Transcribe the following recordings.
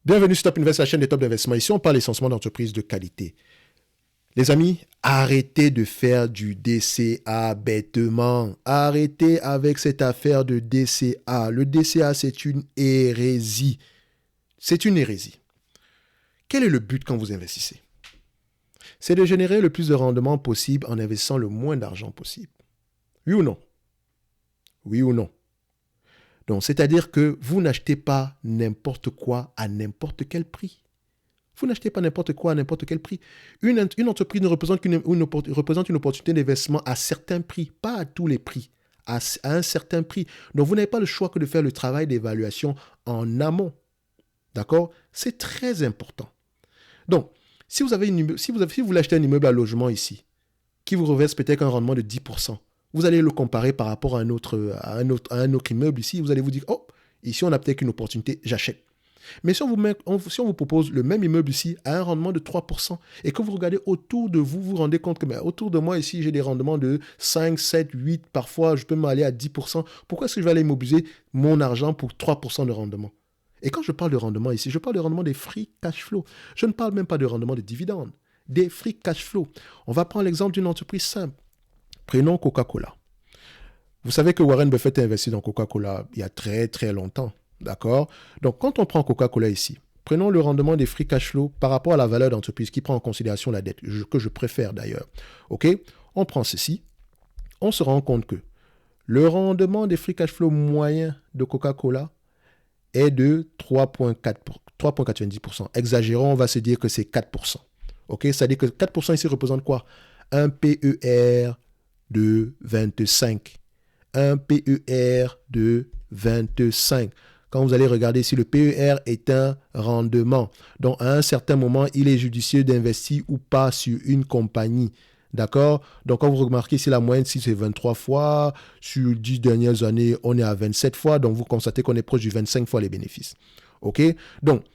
Bienvenue sur Top Invest, la chaîne des top d'investissement. Ici, on parle essentiellement d'entreprises de qualité. Les amis, arrêtez de faire du DCA bêtement. Arrêtez avec cette affaire de DCA. Le DCA, c'est une hérésie. C'est une hérésie. Quel est le but quand vous investissez? C'est de générer le plus de rendement possible en investissant le moins d'argent possible. Oui ou non? Oui ou non? Donc, c'est-à-dire que vous n'achetez pas n'importe quoi à n'importe quel prix. Vous n'achetez pas n'importe quoi à n'importe quel prix. Une entreprise ne représente représente une opportunité d'investissement à certains prix, pas à tous les prix, à un certain prix. Donc, vous n'avez pas le choix que de faire le travail d'évaluation en amont. D'accord? C'est très important. Donc, si vous voulez acheter un immeuble à logement ici, qui vous reverse peut-être un rendement de 10%, vous allez le comparer par rapport à un autre immeuble ici, vous allez vous dire, oh, ici on a peut-être une opportunité, j'achète. Mais si on vous propose le même immeuble ici à un rendement de 3% et que vous regardez autour de vous, vous vous rendez compte que autour de moi ici, j'ai des rendements de 5, 7, 8, parfois je peux m'aller à 10%. Pourquoi est-ce que je vais aller immobiliser mon argent pour 3% de rendement? Et quand je parle de rendement ici, je parle de rendement des free cash flow. Je ne parle même pas de rendement de dividendes, des free cash flow. On va prendre l'exemple d'une entreprise simple. Prenons Coca-Cola. Vous savez que Warren Buffett a investi dans Coca-Cola il y a très très longtemps. D'accord? Donc, quand on prend Coca-Cola ici, prenons le rendement des free cash flow par rapport à la valeur d'entreprise qui prend en considération la dette, que je préfère d'ailleurs. OK? On prend ceci. On se rend compte que le rendement des free cash flow moyen de Coca-Cola est de 3,90%. Exagérons, on va se dire que c'est 4%. OK? C'est-à-dire que 4% ici représente quoi? Un PER de 25. Un PER de 25. Quand vous allez regarder si le PER est un rendement, donc à un certain moment, il est judicieux d'investir ou pas sur une compagnie. D'accord? Donc, quand vous remarquez ici la moyenne, si c'est 23 fois, sur les 10 dernières années, on est à 27 fois, donc vous constatez qu'on est proche du 25 fois les bénéfices. OK? Donc,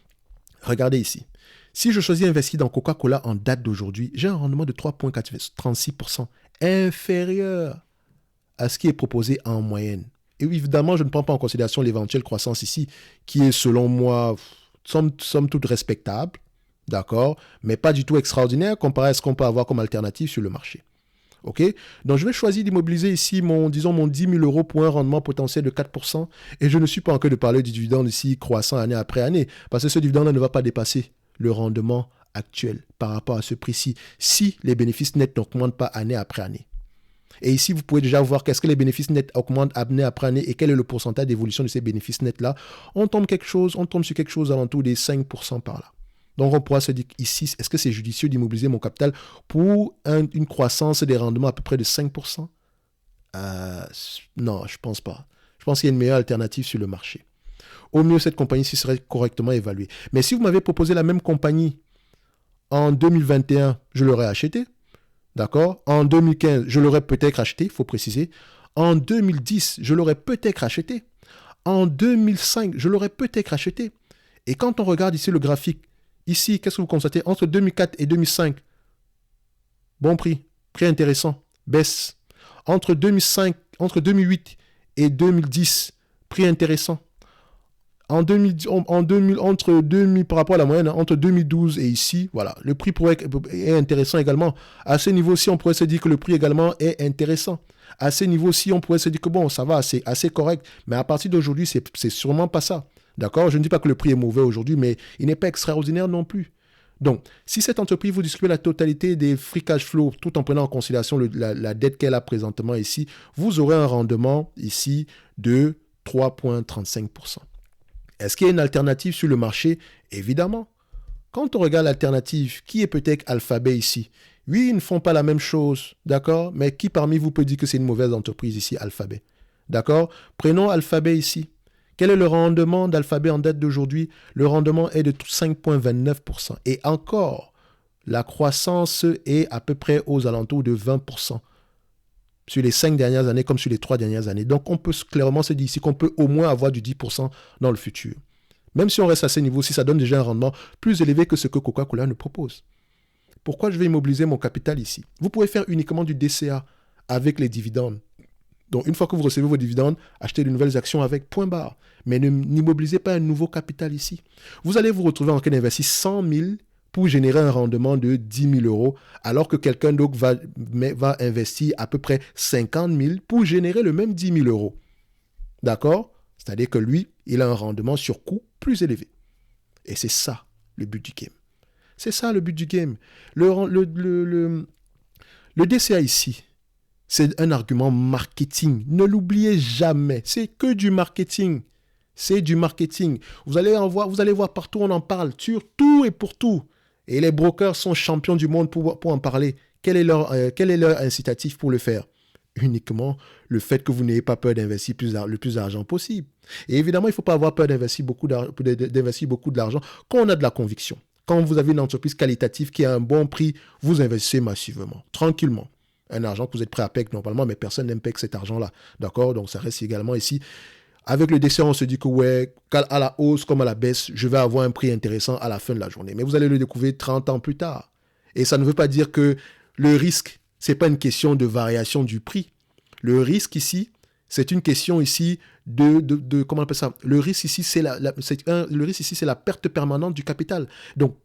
regardez ici. Si je choisis d'investir dans Coca-Cola en date d'aujourd'hui, j'ai un rendement de 3,36%, inférieur à ce qui est proposé en moyenne. Et évidemment, je ne prends pas en considération l'éventuelle croissance ici, qui est selon moi, somme toute respectable, d'accord, mais pas du tout extraordinaire comparé à ce qu'on peut avoir comme alternative sur le marché. OK? Donc, je vais choisir d'immobiliser ici mon 10 000 euros pour un rendement potentiel de 4%. Et je ne suis pas encore de parler du dividende ici croissant année après année, parce que ce dividende ne va pas dépasser le rendement actuel par rapport à ce prix-ci, si les bénéfices nets n'augmentent pas année après année. Et ici, vous pouvez déjà voir qu'est-ce que les bénéfices nets augmentent année après année et quel est le pourcentage d'évolution de ces bénéfices nets-là. On tombe sur quelque chose alentour des 5% par là. Donc, on pourra se dire ici, est-ce que c'est judicieux d'immobiliser mon capital pour une croissance des rendements à peu près de 5%? Non, je ne pense pas. Je pense qu'il y a une meilleure alternative sur le marché. Au mieux, cette compagnie-ci serait correctement évaluée. Mais si vous m'avez proposé la même compagnie en 2021, je l'aurais acheté. D'accord? En 2015, je l'aurais peut-être acheté, il faut préciser. En 2010, je l'aurais peut-être acheté. En 2005, je l'aurais peut-être acheté. Et quand on regarde ici le graphique, ici, qu'est-ce que vous constatez? Entre 2004 et 2005, bon prix, prix intéressant, baisse. Entre 2008 et 2010, prix intéressant. Entre 2000, par rapport à la moyenne, entre 2012 et ici, voilà, le prix est intéressant également. À ce niveau-ci, on pourrait se dire que le prix également est intéressant. À ce niveau-ci, on pourrait se dire que bon, ça va, c'est assez correct. Mais à partir d'aujourd'hui, c'est sûrement pas ça. D'accord? Je ne dis pas que le prix est mauvais aujourd'hui, mais il n'est pas extraordinaire non plus. Donc, si cette entreprise vous distribue la totalité des free cash flow, tout en prenant en considération la dette qu'elle a présentement ici, vous aurez un rendement ici de 3,35%. Est-ce qu'il y a une alternative sur le marché? Évidemment. Quand on regarde l'alternative, qui est peut-être Alphabet ici? Oui, ils ne font pas la même chose, d'accord? Mais qui parmi vous peut dire que c'est une mauvaise entreprise ici, Alphabet? D'accord? Prenons Alphabet ici. Quel est le rendement d'Alphabet en date d'aujourd'hui? Le rendement est de 5,29%. Et encore, la croissance est à peu près aux alentours de 20%. Sur les 5 dernières années comme sur les 3 dernières années. Donc, on peut clairement se dire ici qu'on peut au moins avoir du 10% dans le futur. Même si on reste à ce niveau-ci, ça donne déjà un rendement plus élevé que ce que Coca-Cola nous propose. Pourquoi je vais immobiliser mon capital ici? Vous pouvez faire uniquement du DCA avec les dividendes. Donc, une fois que vous recevez vos dividendes, achetez de nouvelles actions avec point barre. Mais n'immobilisez pas un nouveau capital ici. Vous allez vous retrouver en train d'investir 100 000 pour générer un rendement de 10 000 euros, alors que quelqu'un d'autre va investir à peu près 50 000 pour générer le même 10 000 euros. D'accord? C'est-à-dire que lui, il a un rendement sur coût plus élevé. Et c'est ça le but du game. C'est ça le but du game. Le DCA ici, c'est un argument marketing. Ne l'oubliez jamais. C'est que du marketing. C'est du marketing. Vous allez voir partout, on en parle. Sur tout et pour tout. Et les brokers sont champions du monde pour en parler. Quel est leur incitatif pour le faire? Uniquement le fait que vous n'ayez pas peur d'investir le plus d'argent possible. Et évidemment, il ne faut pas avoir peur d'investir beaucoup d'argent quand on a de la conviction. Quand vous avez une entreprise qualitative qui a un bon prix, vous investissez massivement, tranquillement. Un argent que vous êtes prêt à payer normalement, mais personne n'aime payer cet argent-là. D'accord? Donc, ça reste également ici. Avec le DCA, on se dit que ouais, à la hausse comme à la baisse, je vais avoir un prix intéressant à la fin de la journée. Mais vous allez le découvrir 30 ans plus tard. Et ça ne veut pas dire que le risque, ce n'est pas une question de variation du prix. Le risque ici, c'est une question ici comment on appelle ça? Le risque ici, c'est la perte permanente du capital. Donc,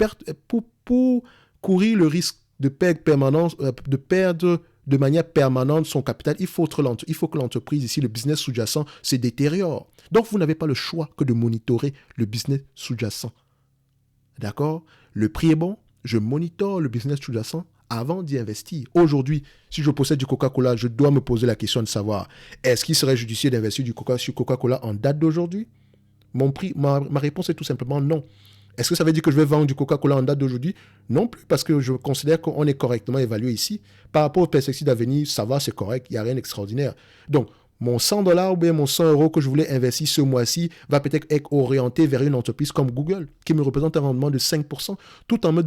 pour courir le risque de perdre de manière permanente son capital, il faut que l'entreprise ici, le business sous-jacent, se détériore. Donc, vous n'avez pas le choix que de monitorer le business sous-jacent. D'accord? Le prix est bon, je monitore le business sous-jacent avant d'y investir. Aujourd'hui, si je possède du Coca-Cola, je dois me poser la question de savoir, est-ce qu'il serait judicieux d'investir sur Coca-Cola en date d'aujourd'hui? Ma réponse est tout simplement non. Est-ce que ça veut dire que je vais vendre du Coca-Cola en date d'aujourd'hui? Non plus, parce que je considère qu'on est correctement évalué ici. Par rapport aux perspectives d'avenir, ça va, c'est correct, il n'y a rien d'extraordinaire. Donc, mon 100$ ou bien mon 100 € que je voulais investir ce mois-ci va peut-être être orienté vers une entreprise comme Google, qui me représente un rendement de 5%, tout en me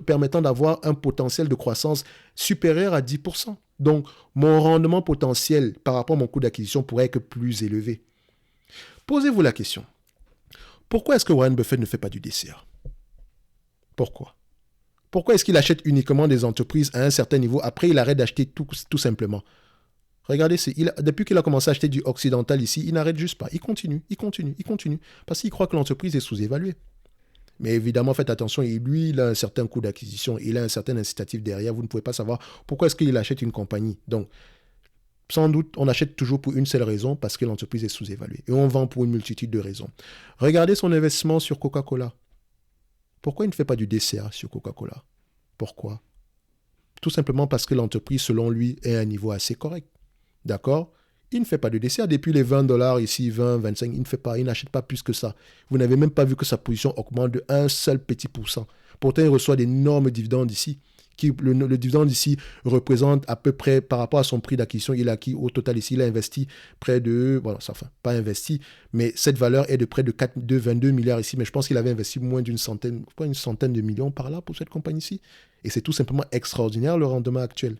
permettant d'avoir un potentiel de croissance supérieur à 10%. Donc, mon rendement potentiel par rapport à mon coût d'acquisition pourrait être plus élevé. Posez-vous la question. Pourquoi est-ce que Warren Buffett ne fait pas du DCA? Pourquoi? Pourquoi est-ce qu'il achète uniquement des entreprises à un certain niveau, après il arrête d'acheter tout simplement? Regardez, depuis qu'il a commencé à acheter du occidental ici, il n'arrête juste pas. Il continue. Parce qu'il croit que l'entreprise est sous-évaluée. Mais évidemment, faites attention, lui, il a un certain coût d'acquisition, il a un certain incitatif derrière. Vous ne pouvez pas savoir pourquoi est-ce qu'il achète une compagnie. Donc, sans doute, on achète toujours pour une seule raison, parce que l'entreprise est sous-évaluée. Et on vend pour une multitude de raisons. Regardez son investissement sur Coca-Cola. Pourquoi il ne fait pas du DCA sur Coca-Cola? Pourquoi? Tout simplement parce que l'entreprise, selon lui, est à un niveau assez correct. D'accord? Il ne fait pas de DCA. Depuis les 20$ ici, 20, 25, il n'achète pas plus que ça. Vous n'avez même pas vu que sa position augmente de un seul petit pourcent. Pourtant, il reçoit d'énormes dividendes ici. Le dividende ici représente à peu près, par rapport à son prix d'acquisition, il a acquis au total ici, il a investi près de, pas investi, mais cette valeur est de près de 22 milliards ici, mais je pense qu'il avait investi moins une centaine de millions par là pour cette compagnie ici. Et c'est tout simplement extraordinaire le rendement actuel.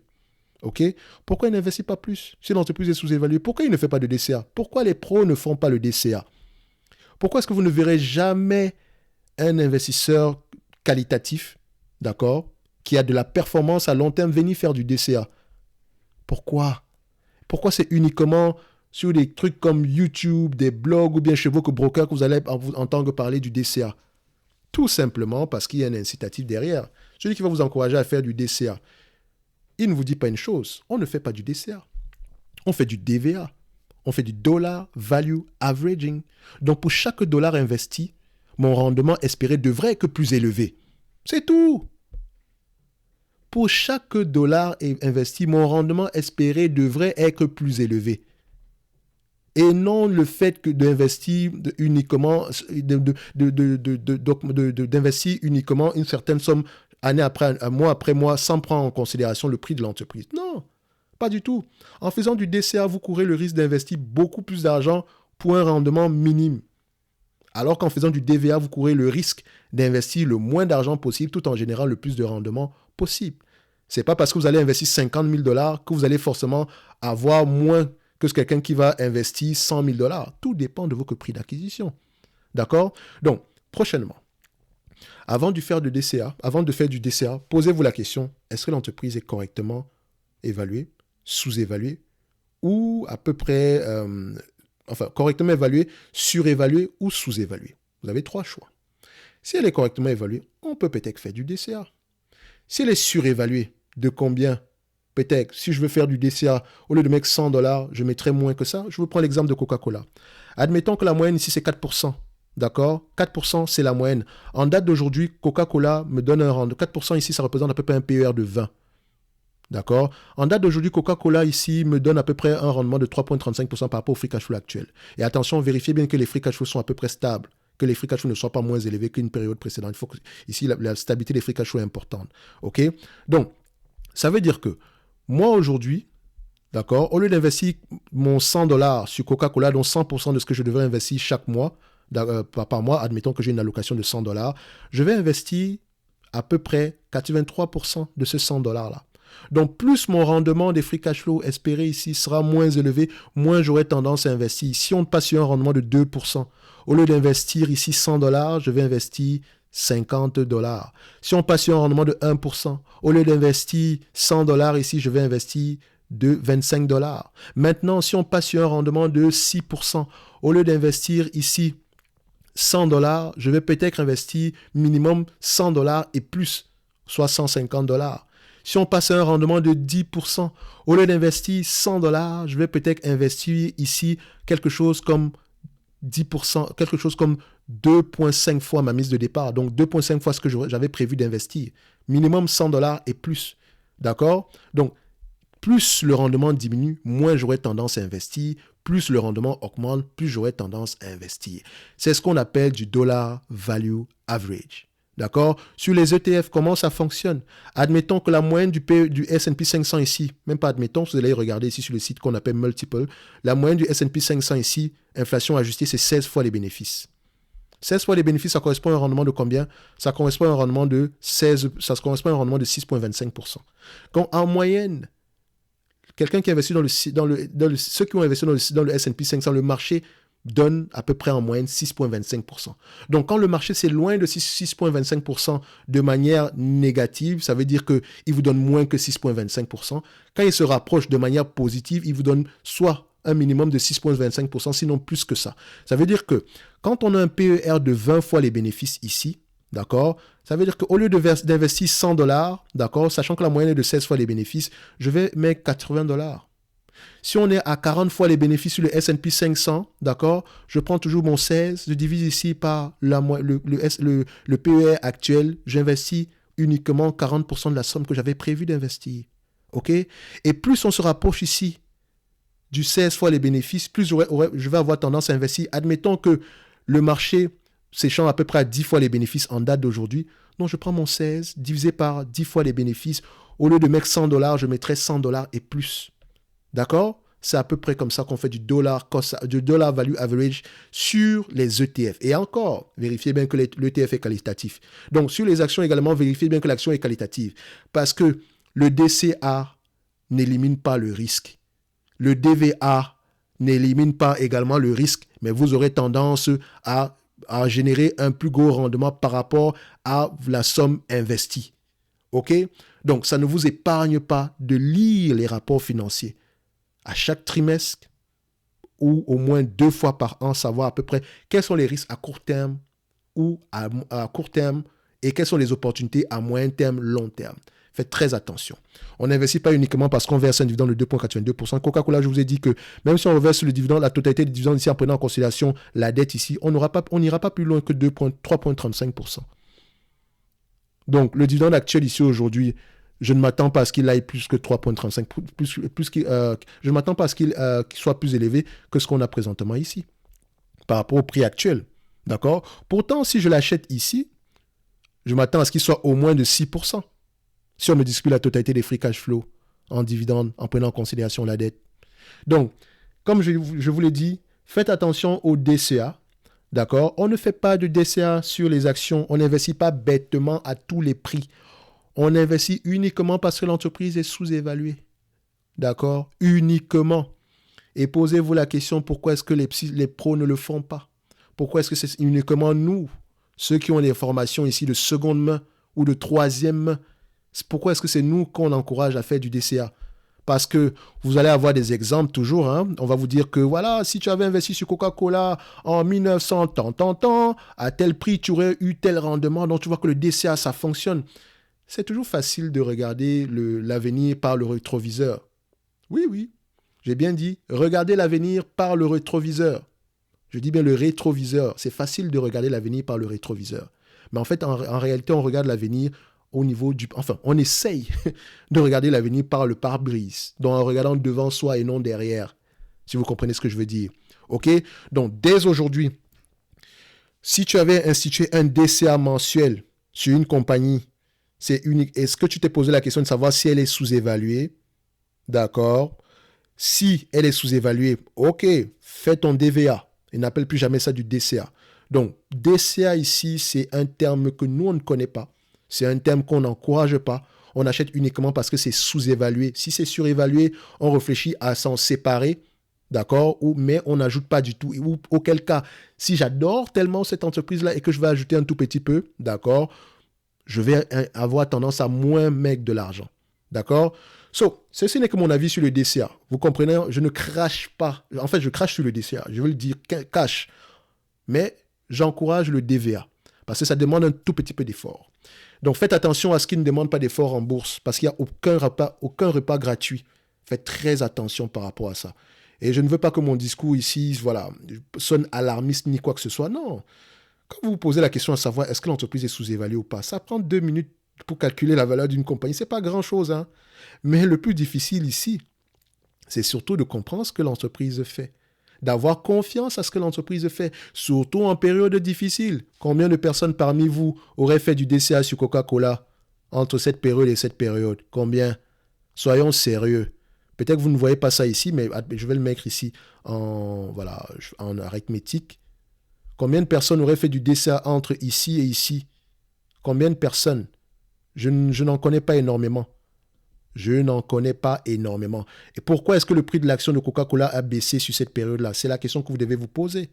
Ok? Pourquoi il n'investit pas plus? Si l'entreprise est sous-évaluée, pourquoi il ne fait pas de DCA? Pourquoi les pros ne font pas le DCA? Pourquoi est-ce que vous ne verrez jamais un investisseur qualitatif, d'accord, qui a de la performance à long terme venir faire du DCA? Pourquoi? Pourquoi c'est uniquement sur des trucs comme YouTube, des blogs ou bien chez vos brokers que vous allez entendre parler du DCA? Tout simplement parce qu'il y a un incitatif derrière. Celui qui va vous encourager à faire du DCA, il ne vous dit pas une chose, on ne fait pas du DCA. On fait du DVA. On fait du Dollar Value Averaging. Donc pour chaque dollar investi, mon rendement espéré devrait être plus élevé. C'est tout. Pour chaque dollar investi, mon rendement espéré devrait être plus élevé. Et non le fait que d'investir uniquement, d'investir uniquement une certaine somme mois après mois, sans prendre en considération le prix de l'entreprise. Non, pas du tout. En faisant du DCA, vous courez le risque d'investir beaucoup plus d'argent pour un rendement minime. Alors qu'en faisant du DVA, vous courez le risque d'investir le moins d'argent possible tout en générant le plus de rendement possible. Ce n'est pas parce que vous allez investir 50 000 $ que vous allez forcément avoir moins que quelqu'un qui va investir 100 000 $. Tout dépend de votre prix d'acquisition. D'accord? Donc, prochainement, avant de faire du DCA, posez-vous la question, est-ce que l'entreprise est correctement évaluée, sous-évaluée ou à peu près, correctement évaluée, surévaluée ou sous-évaluée. Vous avez 3 choix. Si elle est correctement évaluée, on peut peut-être faire du DCA. Si elle est surévaluée, de combien? Peut-être, si je veux faire du DCA, au lieu de mettre $100, je mettrai moins que ça. Je vous prends l'exemple de Coca-Cola. Admettons que la moyenne ici, c'est 4%. D'accord? 4%, c'est la moyenne. En date d'aujourd'hui, Coca-Cola me donne un rendement. 4% ici, ça représente à peu près un PER de 20. D'accord? En date d'aujourd'hui, Coca-Cola ici me donne à peu près un rendement de 3,35% par rapport au free cash flow actuel. Et attention, vérifiez bien que les free cash flow sont à peu près stables, que les free cash flow ne soient pas moins élevés qu'une période précédente. Il faut que, ici, la stabilité des free cash flow est importante. OK? Donc, ça veut dire que moi, aujourd'hui, d'accord, au lieu d'investir mon $100 sur Coca-Cola, dont 100% de ce que je devrais investir chaque mois, par mois, admettons que j'ai une allocation de $100, je vais investir à peu près 83% de ce $100-là. Donc, plus mon rendement des free cash flow espéré ici sera moins élevé, moins j'aurai tendance à investir. Si on passe sur un rendement de 2%, au lieu d'investir ici $100, je vais investir $50. Si on passe sur un rendement de 1%, au lieu d'investir $100 ici, je vais investir de $25. Maintenant, si on passe sur un rendement de 6%, au lieu d'investir ici $100, je vais peut-être investir minimum $100 et plus, soit $150. Si on passe à un rendement de 10%, au lieu d'investir $100, je vais peut-être investir ici quelque chose comme 10%, quelque chose comme 2,5 fois ma mise de départ. Donc 2,5 fois ce que j'avais prévu d'investir. Minimum $100 et plus. D'accord? Donc, plus le rendement diminue, moins j'aurai tendance à investir. Plus le rendement augmente, plus j'aurai tendance à investir. C'est ce qu'on appelle du dollar value average. D'accord? Sur les ETF, comment ça fonctionne? Admettons que la moyenne du S&P 500 ici, même pas admettons, vous allez regarder ici sur le site qu'on appelle Multiple, la moyenne du S&P 500 ici, inflation ajustée, c'est 16 fois les bénéfices. 16 fois les bénéfices, ça correspond à un rendement de combien? Ça correspond à un rendement de 6,25%. Quand en moyenne, quelqu'un qui investit ceux qui ont investi dans le S&P 500, le marché donne à peu près en moyenne 6,25%. Donc, quand le marché s'éloigne de 6,25% de manière négative, ça veut dire qu'il vous donne moins que 6,25%. Quand il se rapproche de manière positive, il vous donne soit un minimum de 6,25%, sinon plus que ça. Ça veut dire que quand on a un PER de 20 fois les bénéfices ici, d'accord, ça veut dire qu'au lieu d'investir $100, d'accord, sachant que la moyenne est de 16 fois les bénéfices, je vais mettre $80. Si on est à 40 fois les bénéfices sur le S&P 500, d'accord, je prends toujours mon 16, je divise ici par le PER actuel, j'investis uniquement 40% de la somme que j'avais prévu d'investir. OK? Et plus on se rapproche ici du 16 fois les bénéfices, plus je vais avoir tendance à investir. Admettons que le marché s'échange à peu près à 10 fois les bénéfices en date d'aujourd'hui. Donc, je prends mon 16 divisé par 10 fois les bénéfices. Au lieu de mettre $100, je mettrai $100 et plus. D'accord? C'est à peu près comme ça qu'on fait du dollar value average sur les ETF. Et encore, vérifiez bien que l'ETF est qualitatif. Donc, sur les actions également, vérifiez bien que l'action est qualitative. Parce que le DCA n'élimine pas le risque. Le DVA n'élimine pas également le risque, mais vous aurez tendance à générer un plus gros rendement par rapport à la somme investie. OK? Donc, ça ne vous épargne pas de lire les rapports financiers à chaque trimestre ou au moins 2 fois par an, savoir à peu près quels sont les risques à court terme ou à court terme et quelles sont les opportunités à moyen terme, long terme. Faites très attention. On n'investit pas uniquement parce qu'on verse un dividende de 2,82%. Coca-Cola, je vous ai dit que même si on verse le dividende, la totalité des dividendes ici en prenant en considération la dette ici, on n'ira pas plus loin que 3,35%. Donc, le dividende actuel ici aujourd'hui, je ne m'attends pas à ce qu'il aille plus que 3,35, je ne m'attends pas à ce qu'il soit plus élevé que ce qu'on a présentement ici, par rapport au prix actuel. D'accord? Pourtant, si je l'achète ici, je m'attends à ce qu'il soit au moins de 6%. Si on me distribue la totalité des free cash flow en dividendes, en prenant en considération la dette. Donc, comme je vous l'ai dit, faites attention au DCA. D'accord? On ne fait pas de DCA sur les actions. On n'investit pas bêtement à tous les prix. On investit uniquement parce que l'entreprise est sous-évaluée. D'accord? Uniquement. Et posez-vous la question, pourquoi est-ce que les pros ne le font pas? Pourquoi est-ce que c'est uniquement nous, ceux qui ont des formations ici de seconde main ou de troisième main? Pourquoi est-ce que c'est nous qu'on encourage à faire du DCA? Parce que vous allez avoir des exemples toujours. Hein. On va vous dire que voilà, si tu avais investi sur Coca-Cola en 1900, à tel prix, tu aurais eu tel rendement. Donc tu vois que le DCA, ça fonctionne. C'est toujours facile de regarder l'avenir par le rétroviseur. Oui, oui, j'ai bien dit, regardez l'avenir par le rétroviseur. Je dis bien le rétroviseur. C'est facile de regarder l'avenir par le rétroviseur. Mais en fait, en réalité, on regarde l'avenir au niveau du... Enfin, on essaye de regarder l'avenir par le pare-brise, donc en regardant devant soi et non derrière, si vous comprenez ce que je veux dire. OK? Donc, dès aujourd'hui, si tu avais institué un DCA mensuel sur une compagnie, c'est unique. Est-ce que tu t'es posé la question de savoir si elle est sous-évaluée? D'accord. Si elle est sous-évaluée, OK, fais ton DVA. Et n'appelle plus jamais ça du DCA. Donc, DCA ici, c'est un terme que nous, on ne connaît pas. C'est un terme qu'on n'encourage pas. On achète uniquement parce que c'est sous-évalué. Si c'est surévalué, on réfléchit à s'en séparer, d'accord? Mais on n'ajoute pas du tout. Ou auquel cas, si j'adore tellement cette entreprise-là et que je vais ajouter un tout petit peu, d'accord, je vais avoir tendance à moins mettre de l'argent. D'accord? Ceci n'est que mon avis sur le DCA. Vous comprenez? Je ne crache pas. En fait, je crache sur le DCA. Je veux le dire cash. Mais j'encourage le DVA. Parce que ça demande un tout petit peu d'effort. Donc, faites attention à ce qui ne demande pas d'effort en bourse. Parce qu'il n'y a aucun repas gratuit. Faites très attention par rapport à ça. Et je ne veux pas que mon discours ici, voilà, sonne alarmiste ni quoi que ce soit. Non. Quand vous vous posez la question à savoir est-ce que l'entreprise est sous-évaluée ou pas, ça prend 2 minutes pour calculer la valeur d'une compagnie. Ce n'est pas grand-chose. Hein. Mais le plus difficile ici, c'est surtout de comprendre ce que l'entreprise fait. D'avoir confiance à ce que l'entreprise fait, surtout en période difficile. Combien de personnes parmi vous auraient fait du DCA sur Coca-Cola entre cette période et cette période? Combien? Soyons sérieux. Peut-être que vous ne voyez pas ça ici, mais je vais le mettre ici en arithmétique. Combien de personnes auraient fait du DCA entre ici et ici? Combien de personnes? Je n'en connais pas énormément. Je n'en connais pas énormément. Et pourquoi est-ce que le prix de l'action de Coca-Cola a baissé sur cette période-là? C'est la question que vous devez vous poser.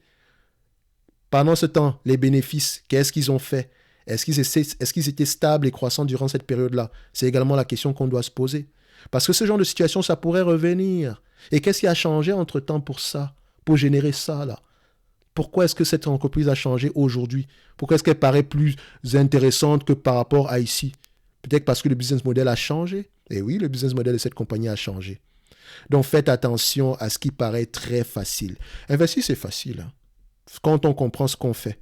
Pendant ce temps, les bénéfices, qu'est-ce qu'ils ont fait? Est-ce qu'ils étaient stables et croissants durant cette période-là? C'est également la question qu'on doit se poser. Parce que ce genre de situation, ça pourrait revenir. Et qu'est-ce qui a changé entre-temps pour ça? Pour générer ça, là? Pourquoi est-ce que cette entreprise a changé aujourd'hui? Pourquoi est-ce qu'elle paraît plus intéressante que par rapport à ici? Peut-être parce que le business model a changé. Et oui, le business model de cette compagnie a changé. Donc, faites attention à ce qui paraît très facile. Investir, c'est facile. Hein, quand on comprend ce qu'on fait.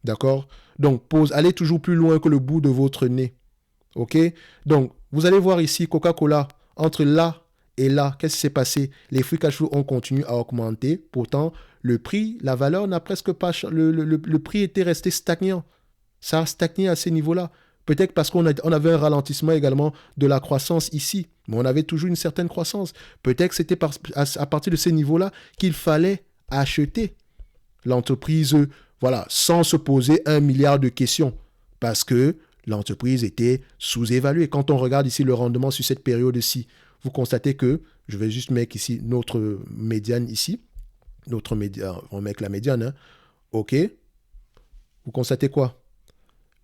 D'accord? Donc, allez toujours plus loin que le bout de votre nez. OK? Donc, vous allez voir ici, Coca-Cola, entre là et là, qu'est-ce qui s'est passé? Les free cash flow ont continué à augmenter. Pourtant, le prix, la valeur n'a presque pas... Le prix était resté stagnant. Ça a stagné à ces niveaux-là. Peut-être parce qu'on avait un ralentissement également de la croissance ici. Mais on avait toujours une certaine croissance. Peut-être que c'était à partir de ces niveaux-là qu'il fallait acheter l'entreprise, voilà, sans se poser 1 milliard de questions. Parce que l'entreprise était sous-évaluée. Quand on regarde ici le rendement sur cette période-ci, vous constatez que, je vais juste mettre ici notre médiane ici. On va mettre la médiane. Hein. OK. Vous constatez quoi?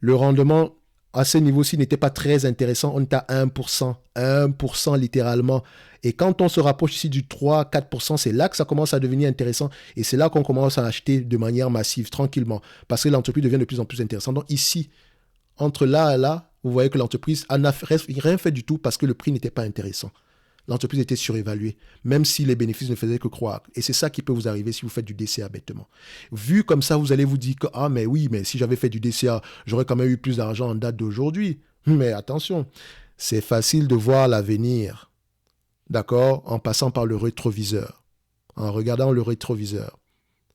Le rendement à ce niveau-ci n'était pas très intéressant. On est à 1%. 1% littéralement. Et quand on se rapproche ici du 3-4%, c'est là que ça commence à devenir intéressant. Et c'est là qu'on commence à acheter de manière massive, tranquillement. Parce que l'entreprise devient de plus en plus intéressante. Donc ici, entre là et là, vous voyez que l'entreprise n'a rien fait du tout parce que le prix n'était pas intéressant. L'entreprise était surévaluée, même si les bénéfices ne faisaient que croître. Et c'est ça qui peut vous arriver si vous faites du DCA bêtement. Vu comme ça, vous allez vous dire que « Ah, mais oui, mais si j'avais fait du DCA, j'aurais quand même eu plus d'argent en date d'aujourd'hui. » Mais attention, c'est facile de voir l'avenir, d'accord, en passant par le rétroviseur, en regardant le rétroviseur.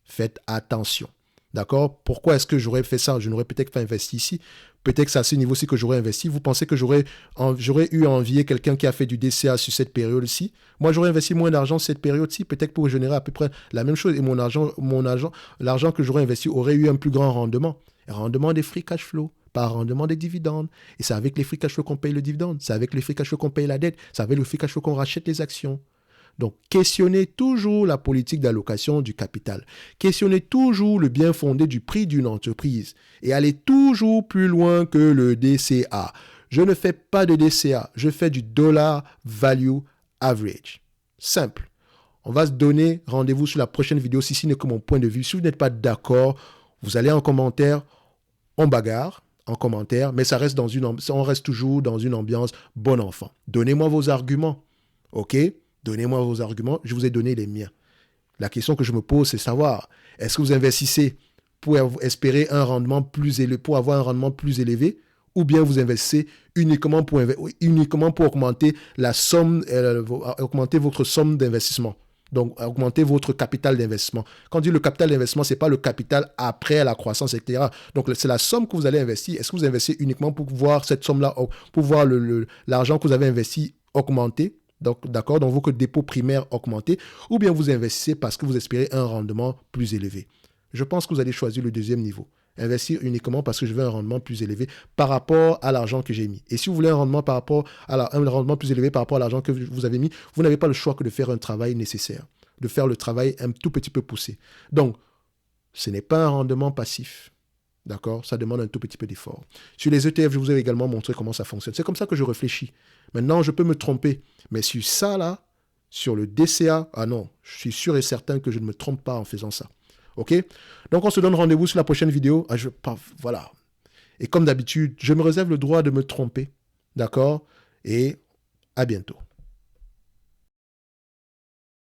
Faites attention. D'accord? Pourquoi est-ce que j'aurais fait ça? Je n'aurais peut-être pas investi ici. Peut-être que c'est à ce niveau-ci que j'aurais investi. Vous pensez que j'aurais eu à envier quelqu'un qui a fait du DCA sur cette période-ci? Moi, j'aurais investi moins d'argent sur cette période-ci, peut-être pour générer à peu près la même chose. Et l'argent que j'aurais investi aurait eu un plus grand rendement. Rendement des free cash flow, pas rendement des dividendes. Et c'est avec les free cash flow qu'on paye le dividende. C'est avec les free cash flow qu'on paye la dette. C'est avec le free cash flow qu'on rachète les actions. Donc, questionnez toujours la politique d'allocation du capital. Questionnez toujours le bien fondé du prix d'une entreprise et allez toujours plus loin que le DCA. Je ne fais pas de DCA, je fais du dollar value average. Simple. On va se donner rendez-vous sur la prochaine vidéo si ce n'est que mon point de vue. Si vous n'êtes pas d'accord, vous allez en commentaire, on bagarre en commentaire, mais ça reste on reste toujours dans une ambiance bon enfant. Donnez-moi vos arguments, ok? Donnez-moi vos arguments, je vous ai donné les miens. La question que je me pose, c'est savoir, est-ce que vous investissez pour espérer un rendement plus élevé, pour avoir un rendement plus élevé, ou bien vous investissez uniquement pour augmenter la somme, augmenter votre somme d'investissement. Donc, augmenter votre capital d'investissement. Quand on dit le capital d'investissement, ce n'est pas le capital après la croissance, etc. Donc, c'est la somme que vous allez investir. Est-ce que vous investissez uniquement pour voir cette somme-là, pour voir l'argent que vous avez investi augmenter, donc, d'accord, donc votre dépôt primaire augmenter, ou bien vous investissez parce que vous espérez un rendement plus élevé. Je pense que vous allez choisir le deuxième niveau. Investir uniquement parce que je veux un rendement plus élevé par rapport à l'argent que j'ai mis. Et si vous voulez un rendement un rendement plus élevé par rapport à l'argent que vous avez mis, vous n'avez pas le choix que de faire un travail nécessaire, de faire le travail un tout petit peu poussé. Donc, ce n'est pas un rendement passif. D'accord? Ça demande un tout petit peu d'effort. Sur les ETF, je vous ai également montré comment ça fonctionne. C'est comme ça que je réfléchis. Maintenant, je peux me tromper. Mais sur ça, là, sur le DCA, ah non, je suis sûr et certain que je ne me trompe pas en faisant ça. OK? Donc, on se donne rendez-vous sur la prochaine vidéo. Voilà. Et comme d'habitude, je me réserve le droit de me tromper. D'accord? Et à bientôt.